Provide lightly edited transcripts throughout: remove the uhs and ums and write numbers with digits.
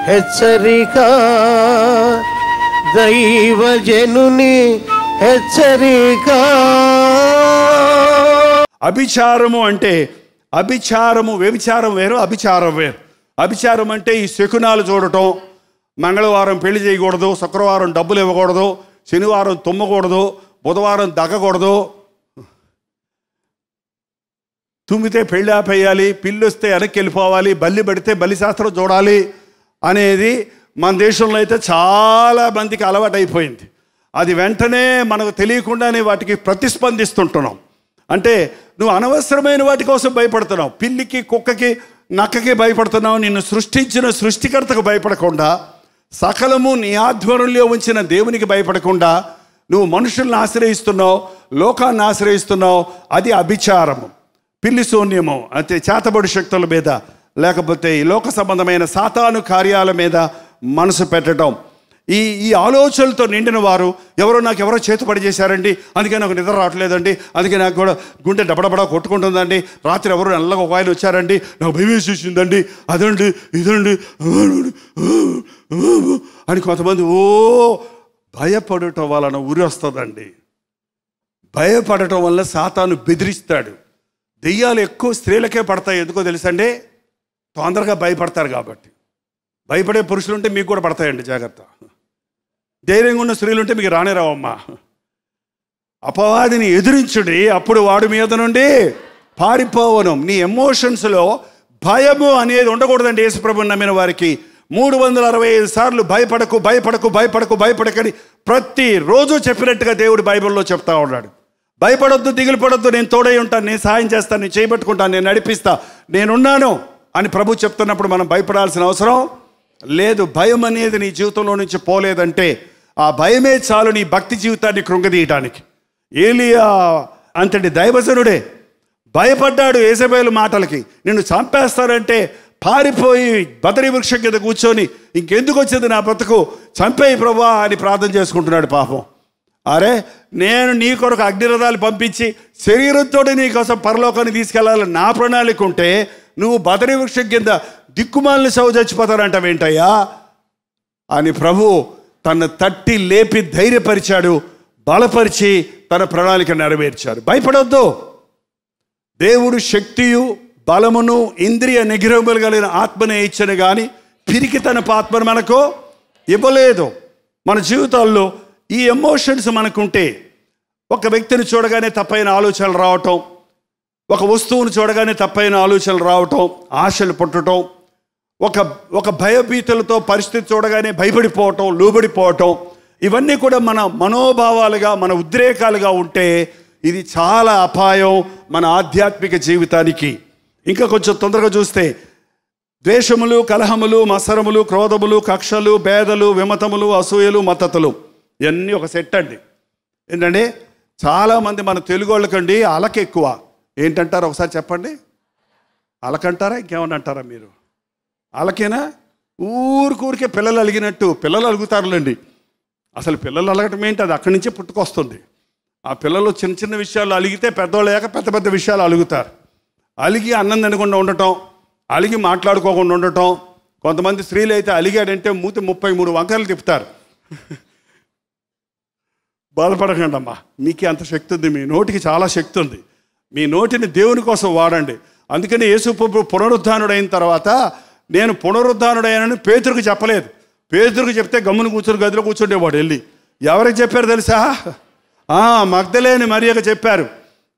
హెచ్చరిక, దైవజనుని హెచ్చరిక. అభిచారము అంటే వ్యభిచారం వేరు, అభిచారం వేరు. అభిచారం అంటే ఈ శకునాలు చూడటం, మంగళవారం పెళ్లి చేయకూడదు, శుక్రవారం డబ్బులు ఇవ్వకూడదు, శనివారం తుమ్మకూడదు, బుధవారం దగ్గకూడదు, తుమ్మితే పెళ్ళి ఆపేయాలి, పిల్లి వస్తే వెనక్కి వెళ్ళిపోవాలి, బల్లి పడితే బలి శాస్త్రం చూడాలి అనేది మన దేశంలో అయితే చాలా మందికి అలవాటు అయిపోయింది. అది వెంటనే మనకు తెలియకుండానే వాటికి ప్రతిస్పందిస్తుంటున్నాం. అంటే నువ్వు అనవసరమైన వాటి కోసం భయపడుతున్నావు. పిల్లికి, కుక్కకి, నక్కకి భయపడుతున్నావు. నిన్ను సృష్టించిన సృష్టికర్తకు భయపడకుండా, సకలము నీ ఆధ్వర్యంలో ఉంచిన దేవునికి భయపడకుండా నువ్వు మనుషుల్ని ఆశ్రయిస్తున్నావు, లోకాన్ని ఆశ్రయిస్తున్నావు. అది అభిచారము, పిల్లి శూన్యము. అంటే చేతబడి శక్తుల మీద, లేకపోతే ఈ లోక సంబంధమైన సాతాను కార్యాల మీద మనసు పెట్టడం. ఈ ఆలోచనలతో నిండిన వారు నాకు ఎవరో చేతుపడి చేశారండి, అందుకే నాకు నిద్ర రావట్లేదండి, అందుకే నాకు కూడా గుండె డబడబడా కొట్టుకుంటుందండి, రాత్రి ఎవరు నల్లగా ఒక ఆయన వచ్చారండి, నాకు భయం వేసేసిందండి, అదండి ఇదండి అని కొంతమంది భయపడటం వలన ఉరి వస్తుందండి. భయపడటం వల్ల సాతాను బెదిరిస్తాడు. దెయ్యాలు ఎక్కువ స్త్రీలకే పడతాయి. ఎందుకో తెలుసండి? తొందరగా భయపడతారు కాబట్టి. భయపడే పురుషులు ఉంటే మీకు కూడా పడతాయండి, జాగ్రత్త. ధైర్యంగా ఉన్న స్త్రీలు ఉంటే మీకు రానే రావమ్మా. అపవాదిని ఎదిరించుడి, అప్పుడు వాడి మీద నుండి పారిపోవను. నీ ఎమోషన్స్లో భయము అనేది ఉండకూడదండి. యేసుప్రభుని నమ్మిన వారికి 365 సార్లు భయపడకు భయపడకు భయపడకు భయపడకని ప్రతిరోజు చెప్పినట్టుగా దేవుడు బైబిల్లో చెప్తా ఉన్నాడు. భయపడొద్దు, దిగులు పడొద్దు, నేను తోడై ఉంటాను, నేను సాయం చేస్తాను, నేను చేయబట్టుకుంటాను, నేను నడిపిస్తా, నేనున్నాను అని ప్రభు చెప్తున్నప్పుడు మనం భయపడాల్సిన అవసరం లేదు. భయం అనేది నీ జీవితంలో నుంచి పోలేదంటే ఆ భయమే చాలు నీ భక్తి జీవితాన్ని కృంగదీయటానికి. ఏలియా అంతటి దైవజనుడే భయపడ్డాడు యేజబెలు మాటలకి. నిన్ను చంపేస్తారంటే పారిపోయి బదరీ వృక్షం కింద కూర్చొని ఇంకెందుకు వచ్చింది నా బ్రతుకు, చంపేయి ప్రభువా అని ప్రార్థన చేసుకుంటున్నాడు. పాపం, అరే నేను నీ కొరకు అగ్నిరథాలు పంపించి శరీరంతో నీకోసం పరలోకాన్ని తీసుకెళ్ళాలని నా ప్రణాళిక ఉంటే నువ్వు బదరీ వృక్షం కింద దిక్కుమాలని సౌ చచ్చిపోతానంటావేంటయ్యా అని ప్రభు తను తట్టి లేపి ధైర్యపరిచాడు, బలపరిచి తన ప్రణాళిక నెరవేర్చాడు. భయపడొద్దు. దేవుడు శక్తియు బలమును ఇంద్రియ నిగ్రహములు కలిగిన ఆత్మనే ఇచ్చను కానీ పిరికి తన ఆత్మను మనకు ఇవ్వలేదు. మన జీవితాల్లో ఈ ఎమోషన్స్ మనకుంటే, ఒక వ్యక్తిని చూడగానే తప్పైన ఆలోచనలు రావటం, ఒక వస్తువును చూడగానే తప్పైన ఆలోచనలు రావటం, ఆశలు పుట్టడం, ఒక భయభీతులతో పరిస్థితి చూడగానే భయపడిపోవటం, లోబడిపోవటం, ఇవన్నీ కూడా మన మనోభావాలుగా, మన ఉద్రేకాలుగా ఉంటే ఇది చాలా అపాయం మన ఆధ్యాత్మిక జీవితానికి. ఇంకా కొంచెం తొందరగా చూస్తే ద్వేషములు, కలహములు, మత్సరములు, క్రోధములు, కక్షలు, భేదలు, విమతములు, అసూయలు, మత్తతులు, ఇవన్నీ ఒక సెట్ అండి. ఏంటంటే చాలామంది మన తెలుగు వాళ్ళకండి అలక ఎక్కువ. ఏంటంటారు ఒకసారి చెప్పండి? అలకంటారా, ఇంకేమన్నా అంటారా మీరు? అలకేనా? ఊరికే పిల్లలు అలిగినట్టు పిల్లలు అలుగుతారులేండి. అసలు పిల్లలు అలగటం ఏంటి? అది అక్కడి నుంచే పుట్టుకొస్తుంది. ఆ పిల్లలు చిన్న చిన్న విషయాలు అలిగితే పెద్దవాళ్ళు అయ్యాక పెద్ద పెద్ద విషయాలు అలుగుతారు. అలిగి అన్నం తినకుండా ఉండటం, అలిగి మాట్లాడుకోకుండా ఉండటం. కొంతమంది స్త్రీలు అయితే అలిగాడంటే మూతి 33 వంకరలు తిప్పుతారు. బాధపడకండి అమ్మా, మీకే అంత శక్తి ఉంది, మీ నోటికి చాలా శక్తి ఉంది. మీ నోటిని దేవుని కోసం వాడండి. అందుకని యేసు ప్రభు పునరుద్ధానుడైన తర్వాత నేను పునరుద్ధానుడైనని పేతురుకు చెప్పలేదు. పేతురుకు చెప్తే గమ్మును కూర్చొని గదిలో కూర్చుండేవాడు. వెళ్ళి ఎవరికి చెప్పారు తెలుసా? మగ్దలేని మరియకు చెప్పారు.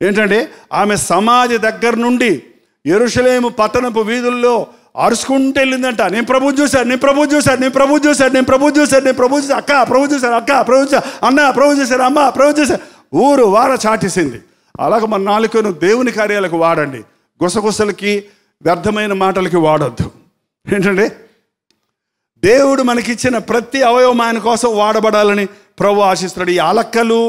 ఏంటంటే ఆమె సమాధి దగ్గర నుండి యెరూషలేము పట్టణపు వీధుల్లో అరుచుకుంటూ వెళ్ళిందంట. నేను ప్రభువు చూశాను, నేను ప్రభువు చూశాను, నేను ప్రభువు చూశాను, నేను ప్రభువు చూశాను, నేను ప్రభువు చూశాను, అక్క ప్రభు చూశాను, అక్క ప్రభు చూశాను, అన్న ప్రభు చూశాను, అమ్మ ప్రభు చూశాను. ఊరు వార చాటేసింది. అలాగ మన నాలుకను దేవుని కార్యాలకు వాడండి, గుసగుసలకి వ్యర్థమైన మాటలకి వాడొద్దు. ఏంటంటే దేవుడు మనకిచ్చిన ప్రతి అవయవం ఆయన కోసం వాడబడాలని ప్రభు ఆశిస్తున్నాడు. ఈ అలక్కలు,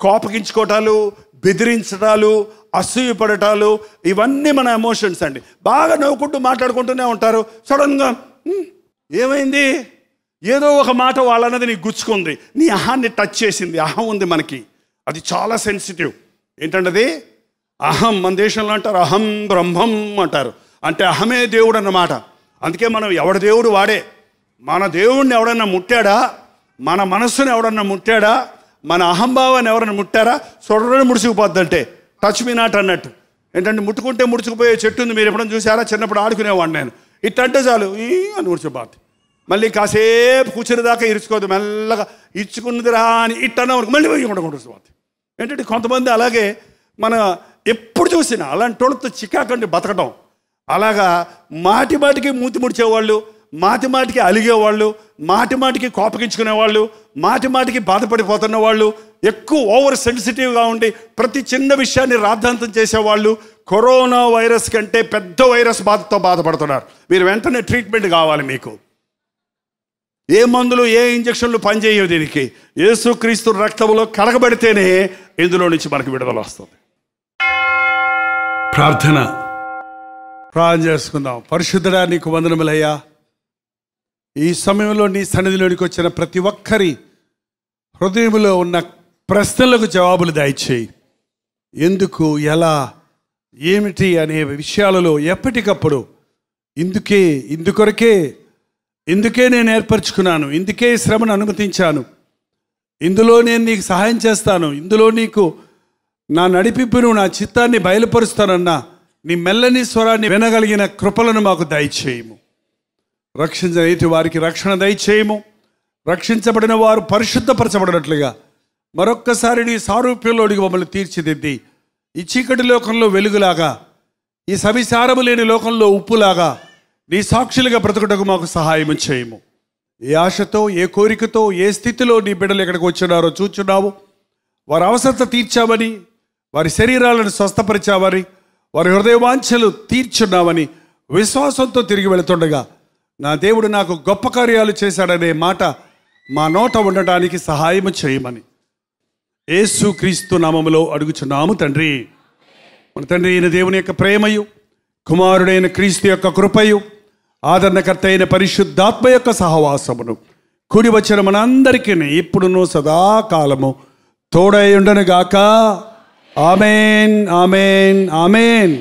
కోపగించుకోవటాలు, బెదిరించడాలు, అసూయపడటాలు, ఇవన్నీ మన ఎమోషన్స్ అండి. బాగా నవ్వుకుంటూ మాట్లాడుకుంటూనే ఉంటారు. సడన్గా ఏమైంది, ఏదో ఒక మాట వాళ్ళన్నది నీకు గుచ్చుకుంది, నీ అహాన్ని టచ్ చేసింది. అహం ఉంది మనకి, అది చాలా సెన్సిటివ్. ఏంటంటే అది అహం. మన దేశంలో అంటారు అహం బ్రహ్మం అంటారు, అంటే అహమే దేవుడు అన్నమాట. అందుకే మనం ఎవడి దేవుడు వాడే. మన దేవుణ్ణి ఎవడన్నా ముట్టాడా, మన మనస్సుని ఎవడన్నా ముట్టాడా, మన అహంభావాన్ని ఎవరన్నా ముట్టారా, సొడరని ముడుచుకుపోద్దంటే టచ్ మీ నాట్ అన్నట్టు. ఏంటంటే ముట్టుకుంటే ముడుచుకుపోయే చెట్టు ఉంది, మీరు ఎప్పుడైనా చూసారా? చిన్నప్పుడు ఆడుకునేవాడిని నేను. ఇట్టంటే చాలు ఈ అని ముడిచిపోద్ది. మళ్ళీ కాసేపు కూర్చుని దాకా ఇరుచుకోవద్దు, మెల్లగా ఇచ్చుకున్నదిరా అని ఇట్టన్నా వరకు మళ్ళీ పోయి ఉండకూడదు. ఏంటంటే కొంతమంది అలాగే మన ఎప్పుడు చూసినా అలాంటి వాళ్ళతో చికాకండి బతకడం. అలాగా మాటి మాటికి మూతి ముడిచేవాళ్ళు, మాటి మాటికి అలిగేవాళ్ళు, మాటి మాటికి కోపగించుకునేవాళ్ళు, మాటి మాటికి బాధపడిపోతున్న వాళ్ళు, ఎక్కువ ఓవర్ సెన్సిటివ్గా ఉండి ప్రతి చిన్న విషయాన్ని రాద్ధాంతం చేసేవాళ్ళు కరోనా వైరస్ కంటే పెద్ద వైరస్ బాధతో బాధపడుతున్నారు. మీరు వెంటనే ట్రీట్మెంట్ కావాలి. మీకు ఏ మందులు ఏ ఇంజక్షన్లు పనిచేయవు. దీనికి యేసుక్రీస్తు రక్తంలో కడగబడితేనే ఇందులో నుంచి మనకు విడుదల వస్తుంది. ప్రార్థన చేసుకుందాం. పరిశుద్ధుడా, నీకు వందనములయ్యా. ఈ సమయంలో నీ సన్నిధిలోనికి వచ్చిన ప్రతి ఒక్కరి హృదయంలో ఉన్న ప్రశ్నలకు జవాబులు దయచేయి. ఎందుకు, ఎలా, ఏమిటి అనే విషయాలలో ఎప్పటికప్పుడు ఇందుకే నేను ఏర్పరచుకున్నాను, ఇందుకే శ్రమను అనుమతించాను, ఇందులో నేను నీకు సహాయం చేస్తాను, ఇందులో నీకు నా నడిపింపును నా చిత్తాన్ని బయలుపరుస్తానన్నా నీ మెల్లని స్వరాన్ని వినగలిగిన కృపలను మాకు దయచేయము. రక్షించని వారికి రక్షణ దయచేయము. రక్షించబడిన వారు పరిశుద్ధపరచబడినట్లుగా మరొక్కసారి నీ సారూప్యంలోనికి మమ్మల్ని తీర్చిదిద్ది ఈ చీకటి లోకంలో వెలుగులాగా, ఈ సవిసారము లేని లోకంలో ఉప్పులాగా నీ సాక్షులుగా బ్రతుకుటకు మాకు సహాయం చేయము. ఏ ఆశతో, ఏ కోరికతో, ఏ స్థితిలో నీ బిడ్డలు ఎక్కడికి వచ్చినారో చూచున్నావు. వారి అవసరత తీర్చామని, వారి శరీరాలను స్వస్థపరిచామని, వారి హృదయవాంఛలు తీర్చున్నామని విశ్వాసంతో తిరిగి వెళుతుండగా నా దేవుడు నాకు గొప్ప కార్యాలు చేశాడనే మాట మా నోట ఉండటానికి సహాయం చేయమని యేసుక్రీస్తు నామములో అడుగుచున్నాము తండ్రి. మన తండ్రి అయిన దేవుని యొక్క ప్రేమయు, కుమారుడైన క్రీస్తు యొక్క కృపయు, ఆదరణకర్త అయిన పరిశుద్ధాత్మ యొక్క సహవాసమును కూడి వచ్చిన మనందరికీ ఇప్పుడును సదాకాలము తోడై ఉండనుగాక. ఆమేన్, ఆమేన్, ఆమేన్.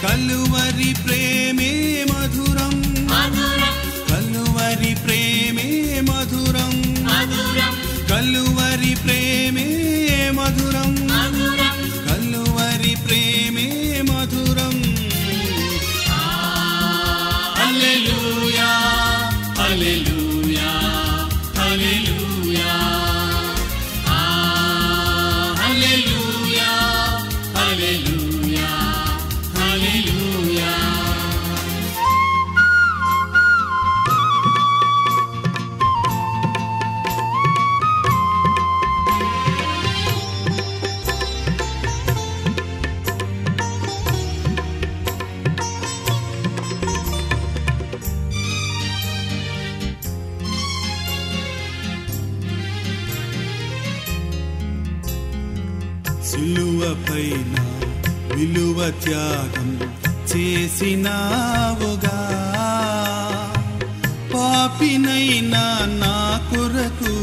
కలువరి ప్రేమే మధురం, కలువరి ప్రేమే మధురం, కలువరి ప్రేమే మధురం, కలువరి ప్రేమే మధురం. హల్లెలూయా, హల్లెలూయా, హల్లెలూయా, హల్లెలూయా, హల్లెలూయా, హల్లెలూయా. సిలువపైన విలువ త్యాగం చేసినావుగా, పాపినైనా నా కొరకు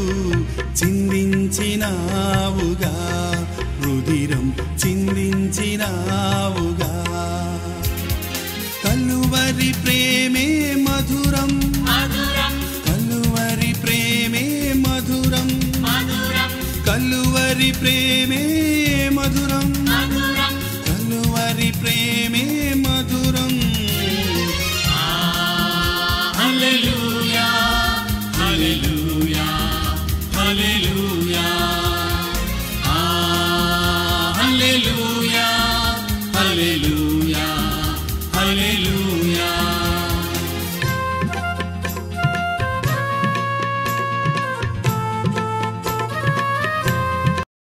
చిందించినావుగా, రుధిరం చిందించినావుగా. కలువరి ప్రేమే మధురం, కలువరి ప్రేమే మధురం, కలువరి ప్రేమే మధురం, కలువరి ప్రేమే మధురం. హల్లెలూయా, హల్లెలూయా, హల్లెలూయా, హల్లెలూయా, హల్లెలూయా.